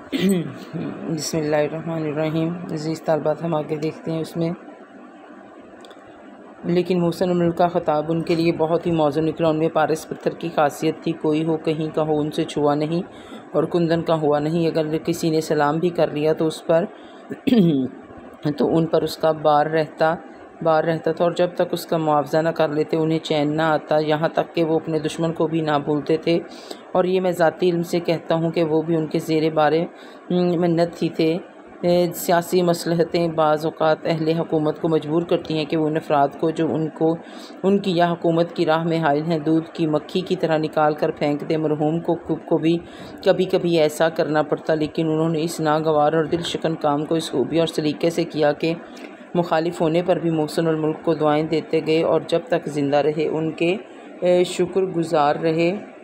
बिस्मिल्लाहिर्रहमानिर्रहीम। अज़ीज़ तालबात, हम आगे देखते हैं उसमें। लेकिन मोहसिन मुल्क का ख़िताब उनके लिए बहुत ही मौज़ूद निकला। उनमें पारस पत्थर की खासियत थी, कोई हो कहीं का हो उनसे छुआ नहीं और कुंदन का हुआ नहीं। अगर किसी ने सलाम भी कर लिया तो उस पर तो उन पर उसका बार रहता था और जब तक उसका मुआवजा न कर लेते उन्हें चैन ना आता, यहाँ तक कि वो अपने दुश्मन को भी ना भूलते थे। और ये मैं ज़ाती इल्म से कहता हूँ कि वो भी उनके ज़ेरे बारे मिन्नत ही थे। सियासी मसलहतें बाज़ औक़ात अहले हुकूमत को मजबूर करती हैं कि वो उन अफराद को जो उनकी या हुकूमत की राह में हाइल हैं दूध की मक्खी की तरह निकाल कर फेंक दे। मरहूम को भी कभी कभी ऐसा करना पड़ता, लेकिन उन्होंने इस नागवार और दिलशकन काम को इस खूबी और सलीके से किया कि मुखालिफ होने पर भी मोहसिन मुल्क को दुआएं देते गए और जब तक ज़िंदा रहे उनके शुक्रगुज़ार रहे।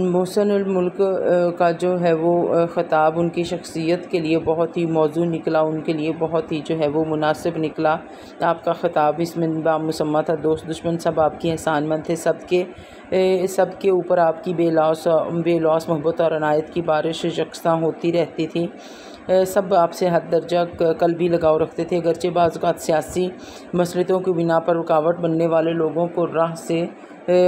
मोहसिन मुल्क का जो है वो ख़िताब उनकी शख्सियत के लिए बहुत ही मौजू निकला, उनके लिए बहुत ही जो है वो मुनासिब निकला। आपका ख़िताब इसमें बामुसम्मा था, दोस्त दुश्मन सब आपके एहसानमंद थे, सबके ऊपर आपकी बेलौस मोहब्बत और अनायत की बारिश यकसा होती रहती थी। सब आपसे हद दर्जा कल्बी लगाव रखते थे। अगरचे बाज़ औक़ात सियासी मसलहतों की बिना पर रुकावट बनने वाले लोगों को राह से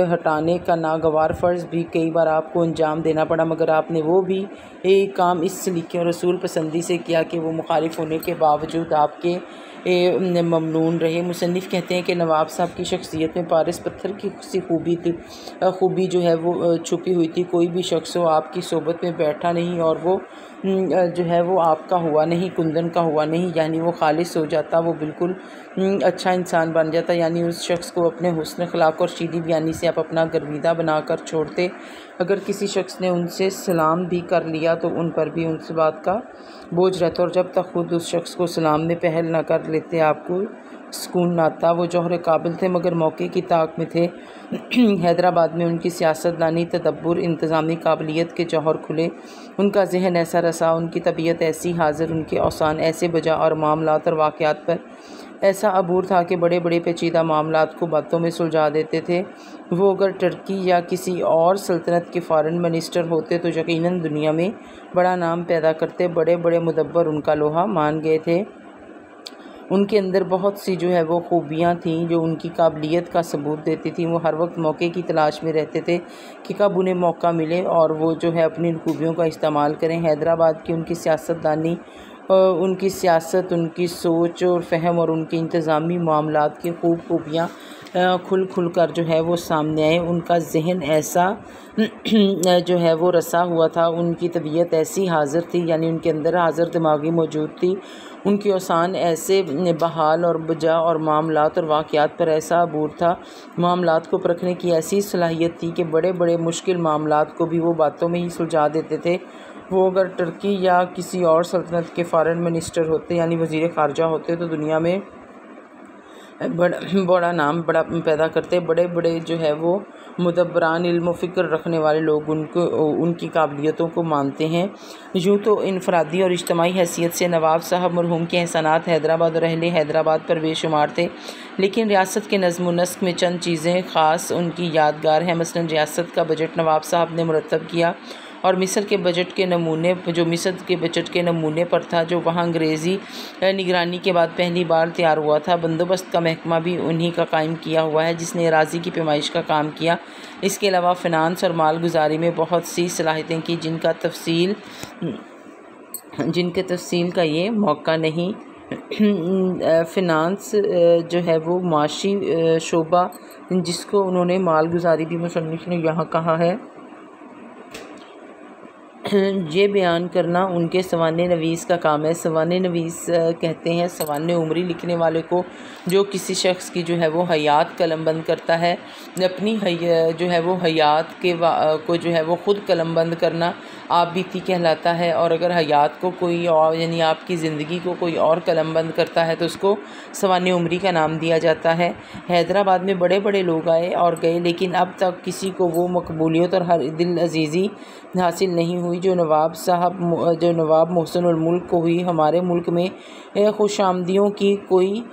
हटाने का नागवार फ़र्ज़ भी कई बार आपको अंजाम देना पड़ा, मगर आपने वो भी एक काम इस सलीके और रसूल पसंदी से किया कि वो मुखालिफ होने के बावजूद आपके ममनून रहे। मुसन्निफ़ कहते हैं कि नवाब साहब की शख्सियत में पारस पत्थर की सी खूबी जो है वो छुपी हुई थी। कोई भी शख्स हो आपकी सोबत में बैठा नहीं और वो जो है वो आपका हुआ नहीं, कुंदन का हुआ नहीं, यानी वो खालिस हो जाता, वो बिल्कुल अच्छा इंसान बन जाता। यानी उस शख्स को अपने हुस्न अखलाक और शीदी बयानी से आप अपना गर्विदा बनाकर छोड़ते। अगर किसी शख्स ने उनसे सलाम भी कर लिया तो उन पर भी उनसे बात का बोझ रहता और जब तक खुद उस शख्स को सलाम में पहल ना कर लेते आपको सुकून ना आता। वो जौहर काबिल थे मगर मौके की ताक में थे। हैदराबाद में उनकी सियासतदानी, तदब्बुर, इंतज़ामी काबिलियत के जौहर खुले। उनका जहन ऐसा रसा, उनकी तबीयत ऐसी हाजिर, उनके औसान ऐसे बजा और मामलात और वाक़यात पर ऐसा अबूर था कि बड़े बड़े पेचीदा मामलात को बातों में सुलझा देते थे। वो अगर टर्की या किसी और सल्तनत के फ़ॉरेन मिनिस्टर होते तो यकीनन दुनिया में बड़ा नाम पैदा करते। बड़े बड़े मुदब्बर उनका लोहा मान गए थे। उनके अंदर बहुत सी जो है वो खूबियाँ थीं जो उनकी काबिलियत का सबूत देती थी। वो हर वक्त मौके की तलाश में रहते थे कि कब उन्हें मौका मिले और वो जो है अपनी खूबियों का इस्तेमाल करें। हैदराबाद की उनकी सियासतदानी, उनकी सियासत, उनकी सोच और फ़हम और उनकी इंतज़ामी मामलात की खूबियाँ खुल कर जो है वो सामने आए। उनका जहन ऐसा जो है वो रसा हुआ था, उनकी तबीयत ऐसी हाज़िर थी, यानी उनके अंदर हाज़िर दिमागी मौजूद थी। उनकी औसान ऐसे बहाल और बजा और मामलात और वाक़यात पर ऐसा अबूर था। मामलात को परखने की ऐसी सलाहियत थी कि बड़े बड़े मुश्किल मामलात को भी वो बातों में ही सुलझा देते थे। वो अगर टर्की या किसी और सल्तनत के फ़ॉरेन मिनिस्टर होते, यानी वज़ीर ख़ारजा होते, तो दुनिया में बड़ा नाम पैदा करते। बड़े बड़े जो है वो मुदब्बरान इल्म व फ़िक्र रखने वाले लोग उनकी काबिलियतों को मानते हैं। यूँ तो इनफरादी और इज्तमाही हैसियत से नवाब साहब मरहूम के एहसानात हैदराबाद और अहले हैदराबाद पर बेशुमार थे, लेकिन रियासत के नज़्म व नस्क में चंद चीज़ें ख़ास उनकी यादगार हैं। मसलन रियासत का बजट नवाब साहब ने मुरतब किया और मिस्र के बजट के नमूने पर था, जो वहाँ अंग्रेज़ी निगरानी के बाद पहली बार तैयार हुआ था। बंदोबस्त का महकमा भी उन्हीं का कायम किया हुआ है जिसने अराज़ी की पैमाइश का काम किया। इसके अलावा फ़िनांस और माल गुजारी में बहुत सी सलाहियतें की जिनके तफसील का ये मौका नहीं। फ़िनांस जो है वो माशी शोबा जिसको उन्होंने माल गुजारी भी मुसन्निफ़ ने यहाँ कहा है, ये बयान करना उनके सवाने नवीस का काम है। सवाने नवीस कहते हैं सवाने उमरी लिखने वाले को जो किसी शख्स की जो है वो हयात कलमबंद करता है। अपनी जो है वो हयात को जो है वो ख़ुद कलमबंद करना आप बीती कहलाता है, और अगर हयात को कोई और, यानी आपकी ज़िंदगी को कोई और कलमबंद करता है तो उसको सवाने उमरी का नाम दिया जाता है। हैदराबाद में बड़े बड़े लोग आए और गए, लेकिन अब तक किसी को वो मकबूलियत और हर दिल अजीज़ी हासिल नहीं हुई जो नवाब मोहसिन मुल्क को हुई। हमारे मुल्क में खुशामदियों की कोई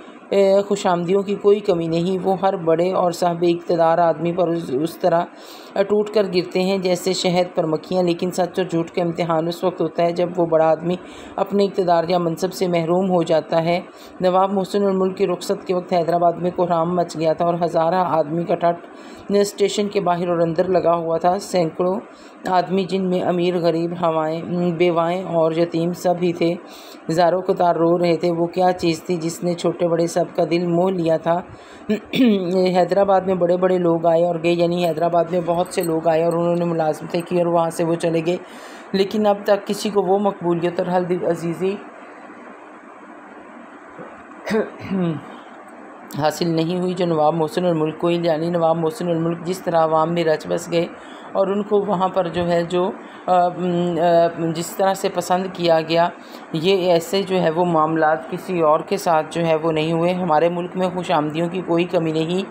खुशामदियों की कोई कमी नहीं। वो हर बड़े और साहिब इक़्तिदार आदमी पर उस तरह टूट कर गिरते हैं जैसे शहद पर मक्खियाँ। लेकिन सच और झूठ का इम्तिहान उस वक्त होता है जब वो बड़ा आदमी अपने इक़्तिदार या मनसब से महरूम हो जाता है। नवाब मोहसिन उल मुल्क की रुखसत के वक्त हैदराबाद में कोहराम मच गया था और हज़ारा आदमी का ठट स्टेशन के बाहर और अंदर लगा हुआ था। सैकड़ों आदमी, जिनमें अमीर, गरीब, बेवाएँ और यतीम सब ही थे, ज़ारों कतार रो रहे थे। वो क्या चीज़ थी जिसने छोटे बड़े सब का दिल मोह लिया था। हैदराबाद में बड़े बड़े लोग आए और गए, यानी हैदराबाद में बहुत से लोग आए और उन्होंने मुलाज़मतें की और वहाँ से वो चले गए। लेकिन अब तक किसी को वो मकबूलियत और हल्दी अजीज़ी हासिल नहीं हुई जो नवाब मोहसिन उल मुल्क को, यानी नवाब मोहसिन उल मुल्क जिस तरह आवाम में रच बस गए और उनको वहाँ पर जो है जिस तरह से पसंद किया गया, ये ऐसे जो है वो मामलात किसी और के साथ जो है वो नहीं हुए। हमारे मुल्क में खुशामदियों की कोई कमी नहीं।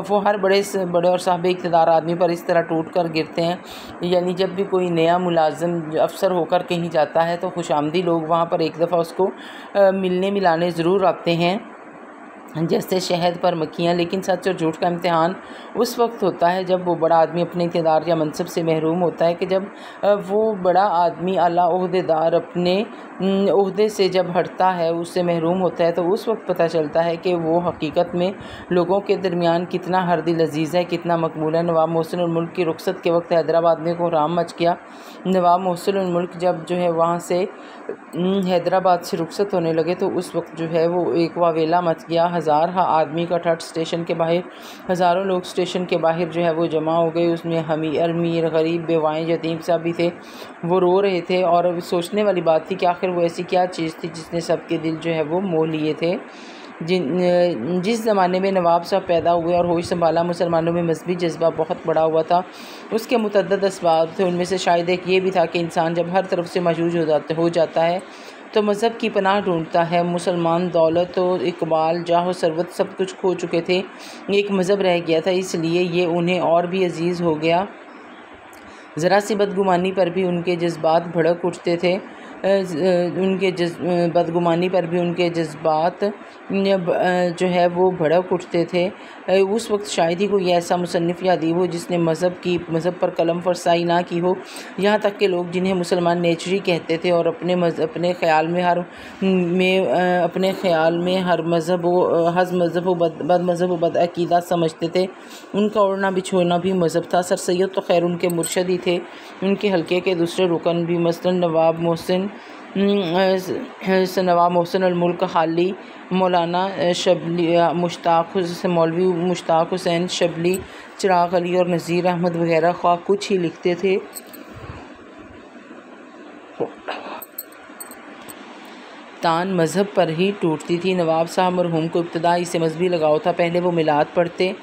वो हर बड़े और साहिब इक़्तिदार आदमी पर इस तरह टूट कर गिरते हैं। यानी जब भी कोई नया मुलाजिम अफसर होकर कहीं जाता है तो खुशामदी लोग वहाँ पर एक दफ़ा उसको मिलने मिलाने ज़रूर आते हैं जैसे शहद पर मक्खियाँ। लेकिन सच और झूठ का इम्तिहान उस वक्त होता है जब वो बड़ा आदमी अपने इक़्तिदार या मनसब से महरूम होता है, कि जब वो बड़ा आदमी आला ओहदेदार अपने ओहदे से जब हटता है, उससे महरूम होता है, तो उस वक्त पता चलता है कि वो हकीकत में लोगों के दरमियान कितना हरदिल अजीज़ है, कितना मकबूल है। नवाब मोहसिन उल मुल्क की रुखसत के वक्त हैदराबाद में कोहराम मच गया। नवाब मोहसिन उल मुल्क जब जो है वहाँ से हैदराबाद से रुखसत होने लगे तो उस वक्त जो है वो एक वावेला मच गया। हज़ार आदमी का ठट स्टेशन के बाहर, हज़ारों लोग स्टेशन के बाहर जो है वो जमा हो गए। उसमें अमीर, गरीब, बेवाएँ, यतीम सब भी थे। वो रो रहे थे और सोचने वाली बात थी कि आखिर वो ऐसी क्या चीज़ थी जिसने सबके दिल जो है वो मोह लिए थे। जिस ज़माने में नवाब साहब पैदा हुए और होश संभाला, मुसलमानों में मजहबी जज्बा बहुत बड़ा हुआ था। उसके मुतअद्दिद असबाब थे। उनमें से शायद एक ये भी था कि इंसान जब हर तरफ से मजबूर हो जाता है तो मज़हब की पनाह ढूंढता है। मुसलमान दौलत और इकबाल, जाह और सरवत सब कुछ खो चुके थे, एक मज़हब रह गया था, इसलिए ये उन्हें और भी अजीज़ हो गया। ज़रा सी बदगुमानी पर भी उनके जज्बात भड़क उठते थे। बदगुमानी पर भी उनके जज्बात जो है वो भड़क उठते थे। उस वक्त शायद ही कोई ऐसा मुसन्निफ़ या अदीब हो जिसने मज़हब पर कलम फरसाई ना की हो। यहाँ तक कि लोग जिन्हें मुसलमान नेचरी कहते थे और अपने ख़्याल में हर मज़हब व बद मज़हब व बद अक़ीदा समझते थे, उनका उड़ना बिछोना भी मज़हब था। सर सैयद तो खैर उनके मुर्शद ही थे। उनके हल्के के दूसरे रुकन भी मसलन नवाब मोहसिन उल मुल्क हाली, मौलाना शबली, मौलवी मुश्ताक हुसैन शबली, चिराग अली और नज़ीर अहमद वगैरह ख्वाह कुछ ही लिखते थे। तान मज़हब पर ही टूटती थी। नवाब साहब मरहूम को इब्तदाई से मजहबी लगाव था। पहले वो मिलाद पढ़ते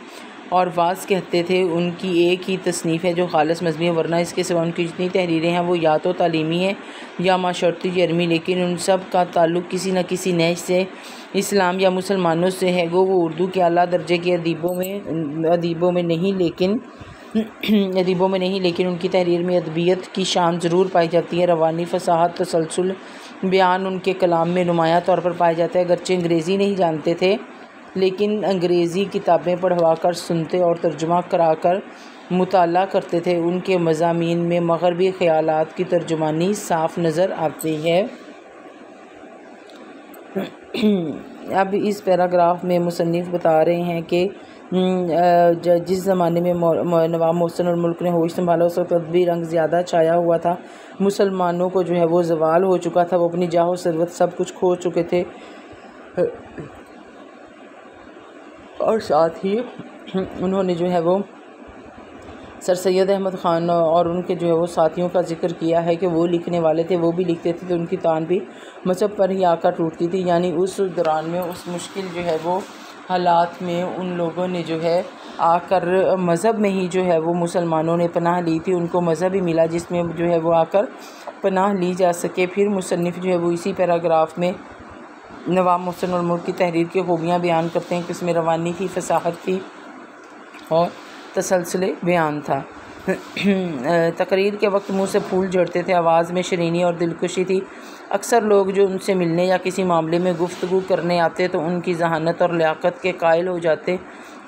और वाज़ कहते थे। उनकी एक ही तसनीफ़ है जो खालिस मजहबी है, वरना इसके सिवा उनकी जितनी तहरीरें हैं वो या तो तालीमी है या माशरती जर्मी, लेकिन उन सब का ताल्लुक़ किसी न किसी नहज से इस्लाम या मुसलमानों से है। वो उर्दू के आला दर्जे के अदीबों में नहीं, लेकिन उनकी तहरीर में अदबियत की शान ज़रूर पाई जाती है। रवानी, फसाहत, तसलसल, बयान उनके कलाम में नुमायाँ तौर पर पाए जाते हैं। अगरचे अंग्रेज़ी नहीं जानते थे, लेकिन अंग्रेज़ी किताबें पढ़वा कर, सुनते और तर्जुमा करा कर मुताला करते थे। उनके मज़ामीन में मग़रबी ख़यालात की तर्जुमानी साफ़ नज़र आती है। अब इस पैराग्राफ में मुसन्निफ़ बता रहे हैं कि जिस ज़माने में नवाब मोहसिन उल मुल्क ने होश संभाला उस वक्त अदबी रंग ज़्यादा छाया हुआ था। मुसलमानों को जो है वो ज़वाल हो चुका था। वो अपनी जाह और सरवत सब कुछ खो चुके थे और साथ ही उन्होंने जो है वो सर सैयद अहमद ख़ान और उनके जो है वो साथियों का जिक्र किया है कि वो लिखने वाले थे, वो भी लिखते थे, तो उनकी तान भी मज़हब पर ही आकर टूटती थी। यानी उस दौरान में, उस मुश्किल जो है वो हालात में उन लोगों ने जो है आकर मज़हब में ही जो है वो मुसलमानों ने पनाह ली थी। उनको मज़हब ही मिला जिसमें जो है वो आकर पनाह ली जा सके। फिर मुसन्निफ़ जो है वो इसी पैराग्राफ में नवाब मोहसिन उल मुल्क की तहरीर की खूबियाँ बयान करते हैं कि इसमें रवानी थी, फसाहत थी और तसलसल बयान था। तकरीर के वक्त मुंह से फूल झड़ते थे, आवाज़ में शरीनी और दिलखुशी थी। अक्सर लोग जो उनसे मिलने या किसी मामले में गुफ्तगू करने आते तो उनकी जहानत और लियाकत के कायल हो जाते।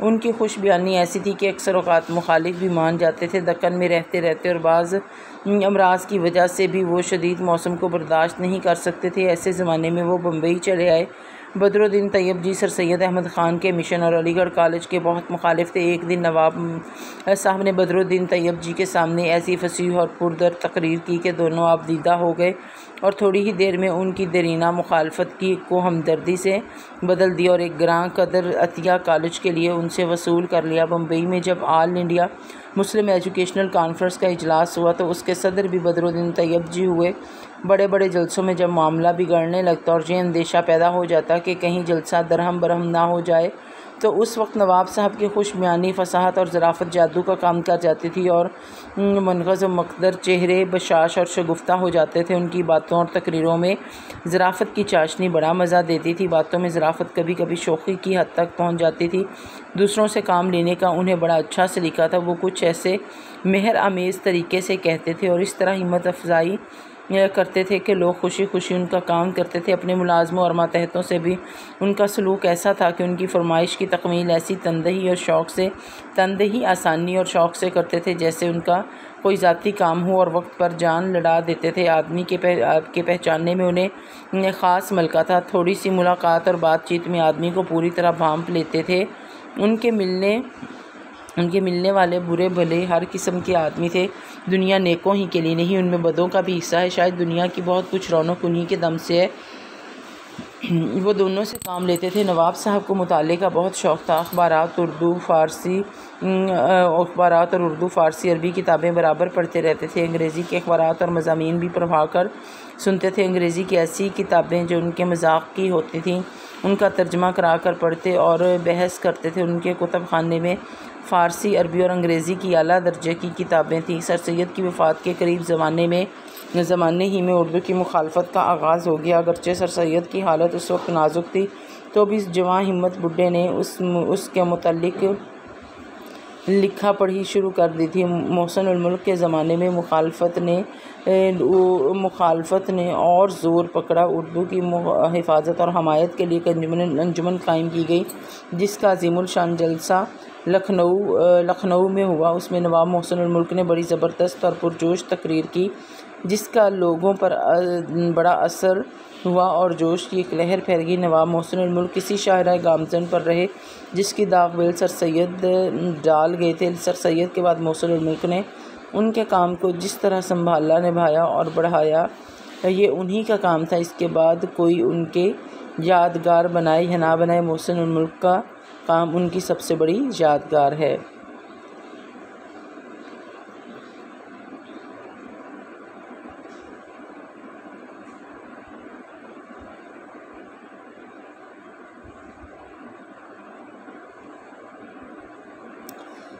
उनकी खुश बयानी ऐसी थी कि अक्सर औक़ात मुखालिफ भी मान जाते थे। दक्कन में रहते रहते और बाज़ अमराज़ की वजह से भी वो शदीद मौसम को बर्दाश्त नहीं कर सकते थे। ऐसे ज़माने में वो बम्बई चले आए। बदरुद्दीन तैयब जी सर सैयद अहमद ख़ान के मिशन और अलीगढ़ कॉलेज के बहुत मुखालिफ थे। एक दिन नवाब साहब ने बदरुद्दीन तैयब जी के सामने ऐसी फसीह और पुरदर्द तकरीर की कि दोनों आबदीदा हो गए और थोड़ी ही देर में उनकी देरीना मुखालफत की को हमदर्दी से बदल दिया और एक ग्रां कदर अतिया कॉलेज के लिए उनसे वसूल कर लिया। बम्बई में जब all India Muslim educational conference का इजलास हुआ तो उसके सदर भी बदरुद्दीन तैयब जी हुए। बड़े बड़े जलसों में जब मामला बिगड़ने लगता और ये अंदेशा पैदा हो जाता कि कहीं जलसा दरहम बरहम ना हो जाए तो उस वक्त नवाब साहब की खुश बयानी फसाहत और ज़राफ़त जादू का काम कर जाती थी और मनग़ज़ व मक़दर चेहरे बशाश और शगुफ्ता हो जाते थे। उनकी बातों और तकरीरों में ज़राफ़त की चाशनी बड़ा मज़ा देती थी। बातों में ज़राफ़त कभी कभी शोखी की हद तक पहुँच जाती थी। दूसरों से काम लेने का उन्हें बड़ा अच्छा सलीका था। वो कुछ ऐसे मेहर आमेज़ तरीके से कहते थे और इस तरह हिम्मत अफजाई करते थे कि लोग खुशी खुशी उनका काम करते थे। अपने मुलाज़मों और मातहतों से भी उनका सलूक ऐसा था कि उनकी फरमाइश की तकमील ऐसी तनदही आसानी और शौक़ से करते थे जैसे उनका कोई ज़ाती काम हो और वक्त पर जान लड़ा देते थे। आदमी के पहचानने में उन्हें ख़ास मलका था। थोड़ी सी मुलाकात और बातचीत में आदमी को पूरी तरह भांप लेते थे। उनके मिलने वाले बुरे भले हर किस्म के आदमी थे। दुनिया नेकों ही के लिए नहीं, उनमें बदों का भी हिस्सा है। शायद दुनिया की बहुत कुछ रौनक उन्हीं के दम से है। वो दोनों से काम लेते थे। नवाब साहब को मुताले का बहुत शौक़ था। अखबारात और उर्दू फ़ारसी अरबी किताबें बराबर पढ़ते रहते थे। अंग्रेज़ी के अखबारात और मज़ामीन भी पढ़वा कर सुनते थे। अंग्रेज़ी की ऐसी किताबें जो उनके मजाक की होती थीं उनका तर्जमा करा कर पढ़ते और बहस करते थे। उनके कुतुब खाने में फ़ारसी, अरबी और अंग्रेज़ी की आला दर्जे की किताबें थीं। सर सैयद की वफ़ात के करीब ज़माने ही में उर्दू की मुखालफत का आगाज़ हो गया। अगरचे सर सैयद की हालत उस वक्त नाजुक थी तो भी इस जवां हिम्मत बुड्ढे ने उसके मुतल्लिक लिखा पढ़ी शुरू कर दी थी। मोहसिन उल मुल्क के ज़माने में मुखालफत ने और ज़ोर पकड़ा। उर्दू की हिफाजत और हमायत के लिए अंजुमन कायम की गई जिसका अज़ीमुल शान जलसा लखनऊ में हुआ। उसमें नवाब मोहसिन उल मुल्क ने बड़ी ज़बरदस्त और पुरजोश तकरीर की जिसका लोगों पर बड़ा असर हुआ और जोश की एक लहर फैल गई। नवाब मोहसिन उल मुल्क किसी शाहरा गामजन पर रहे जिसकी दागबेल सर सैयद डाल गए थे। सर सैयद के बाद मोहसिन उल मुल्क ने उनके काम को जिस तरह संभाला, निभाया और बढ़ाया ये उन्हीं का काम था। इसके बाद कोई उनके यादगार बनाए या ना बनाए, मोहसिन उल मुल्क का काम उनकी सबसे बड़ी यादगार है।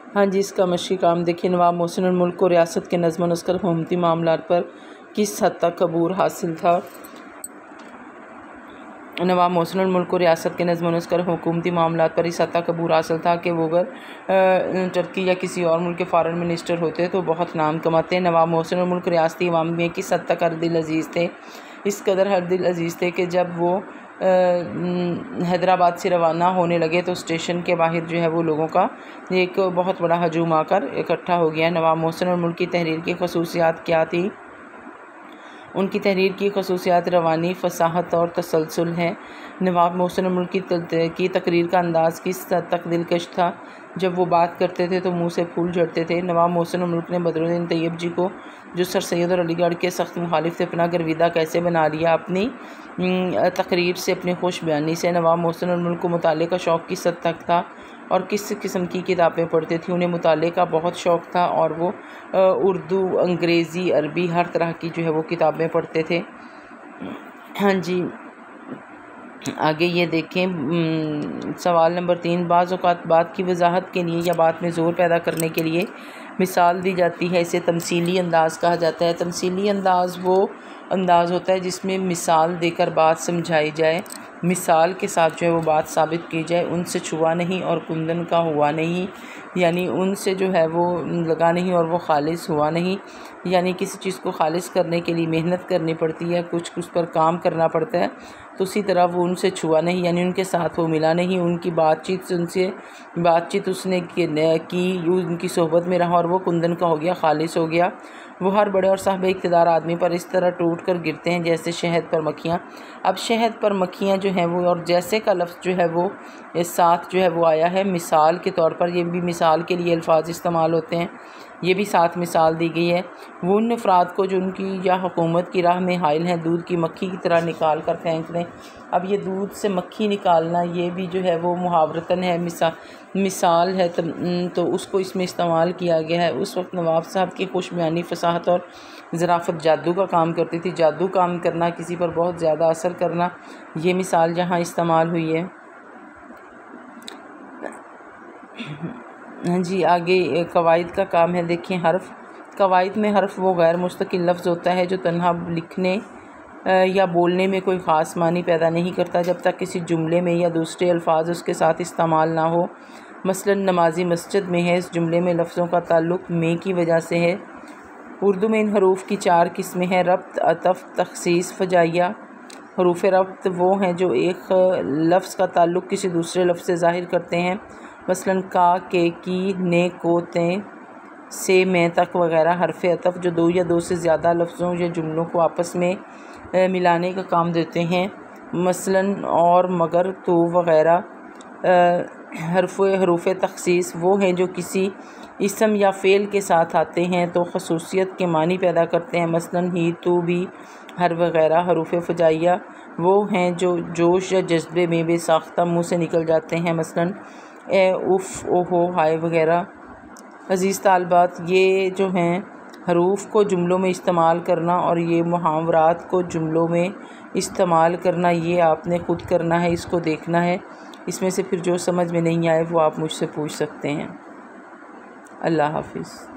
हाँ जी, इसका मशी काम देखिए। नवाब मोहसिन उल मुल्क को रियासत के नज़्म नस्क़ हुकूमती मामलात पर किस हद तक अबूर हासिल था। नवाब मोहसिन उल मुल्क को रियासत के नज़्म नस्क़ हुकूमती मामलात पर इस हद तक अबूर हासिल था कि वो अगर टर्की या किसी और मुल्क के फ़ॉरेन मिनिस्टर होते तो बहुत नाम कमाते। नवाब मोहसिन उल मुल्क रियासती अवाम में किस हद तक हरदिल अज़ीज़ थे। इस कदर हरदिल अज़ीज़ थे कि जब वो हैदराबाद से रवाना होने लगे तो स्टेशन के बाहर जो है वो लोगों का एक बहुत बड़ा हजूम आकर इकट्ठा हो गया। नवाब मोहसिन उल मुल्क की तहरीर की खसूसियात क्या थी। उनकी तहरीर की खसूसियात रवानी, फसाहत और तसलसल हैं। नवाब मोहसिन उल मुल्क की तकरीर का अंदाज़ किस हद तक दिलकश था। जब वो बात करते थे तो मुंह से फूल झड़ते थे। नवाब मोहसिन उल मुल्क ने बदरुद्दीन तैयब जी को जो सर सैयद और अलीगढ़ के सख्त मुखालिफ थे अपना गर्विदा कैसे बना लिया। अपनी तकरीर से, अपनी खुश बयानी से। नवाब मोहसिन उल मुल्क को मुताले का शौक़ किस हद तक था और किस किस्म की किताबें पढ़ते थे। उन्हें मुताले का बहुत शौक़ था और वो उर्दू, अंग्रेज़ी, अरबी हर तरह की जो है वो किताबें पढ़ते थे। हाँ जी, आगे ये देखें सवाल नंबर 3। बाज़ औक़ात बात की वजाहत के लिए या बात में ज़ोर पैदा करने के लिए मिसाल दी जाती है, इसे तमसीली अंदाज़ कहा जाता है। तमसीली अंदाज़ वो अंदाज़ होता है जिसमें मिसाल देकर बात समझाई जाए, मिसाल के साथ जो है वो बात साबित की जाए। उनसे छुआ नहीं और कुंदन का हुआ नहीं, यानी उनसे जो है वो लगा नहीं और वो खालिस हुआ नहीं। यानी किसी चीज़ को खालिस करने के लिए मेहनत करनी पड़ती है, कुछ पर काम करना पड़ता है, तो उसी तरह वो उनसे छुआ नहीं, यानी उनके साथ वो मिला नहीं। उनकी बातचीत से उनसे बातचीत उसने की उनकी सोहबत में रहा और वो कुंदन का हो गया, खालिस हो गया। वो हर बड़े और साहिब इक़्तिदार आदमी पर इस तरह टूट कर गिरते हैं जैसे शहद पर मक्खियाँ। अब शहद पर मक्खियाँ जो हैं वो, और जैसे का लफ्ज़ जो है वो इस साथ जो है वो आया है मिसाल के तौर पर। ये भी मिसाल के लिए अल्फाज इस्तेमाल होते हैं, ये भी साथ मिसाल दी गई है। वो उन अफराद को जो उनकी या हुकूमत की राह में हाइल हैं दूध की मक्खी की तरह निकाल कर फेंक दें। अब ये दूध से मक्खी निकालना ये भी जो है वो मुहावरतन है, मिसाल है, तो उसको इसमें इस्तेमाल किया गया है। उस वक्त नवाब साहब की खुशबयानी, फसाहत और ज़राफ़त जादू का काम करती थी। जादू काम करना, किसी पर बहुत ज़्यादा असर करना, ये मिसाल जहाँ इस्तेमाल हुई है। हाँ जी, आगे कवायद का काम है। देखिए हर्फ़, कवायद में हर्फ़ वो गैर मुस्तकिल लफ्ज़ होता है जो तन्हा लिखने या बोलने में कोई ख़ास मानी पैदा नहीं करता जब तक किसी जुमले में या दूसरे अल्फाज उसके साथ इस्तेमाल ना हो। मसलन नमाजी मस्जिद में है, इस जुमले में लफ्ज़ों का ताल्लुक़ में की वजह से है। उर्दू में इन हरूफ की 4 किस्में हैं: रब्त, अतफ़, तख़सीस, फ़जाइया। हरूफ रब्त वो हैं जो एक लफ्ज़ का ताल्लुक़ किसी दूसरे लफ्ज़ से ज़ाहिर करते हैं, मसलन का, के, की, ने, को, ते, से, में तक वगैरह। हरफ अतफ़ जो 2 या 2 से ज़्यादा लफ्ज़ों या जुमलों को आपस में मिलाने का काम देते हैं, मसलन और, मगर, तो वगैरह। हरूफ तख़सीस वो हैं जो किसी इसम या फ़ेल के साथ आते हैं तो खसूसियत के मानी पैदा करते हैं, मसलन ही, तू, भी, हर वगैरह। हरूफ फ़जाइया वो हैं जो जोश या जज्बे में बेसाख्ता मुँह से निकल जाते हैं, मसलन ए, उफ़, ओहो, हाय वगैरह। अज़ीज़ तालबात, ये जो हैं हरूफ को जुमलों में इस्तेमाल करना और ये मुहावरात को जुमलों में इस्तेमाल करना, ये आपने ख़ुद करना है, इसको देखना है। इसमें से फिर जो समझ में नहीं आए वो आप मुझसे पूछ सकते हैं। अल्लाह हाफ़िज़।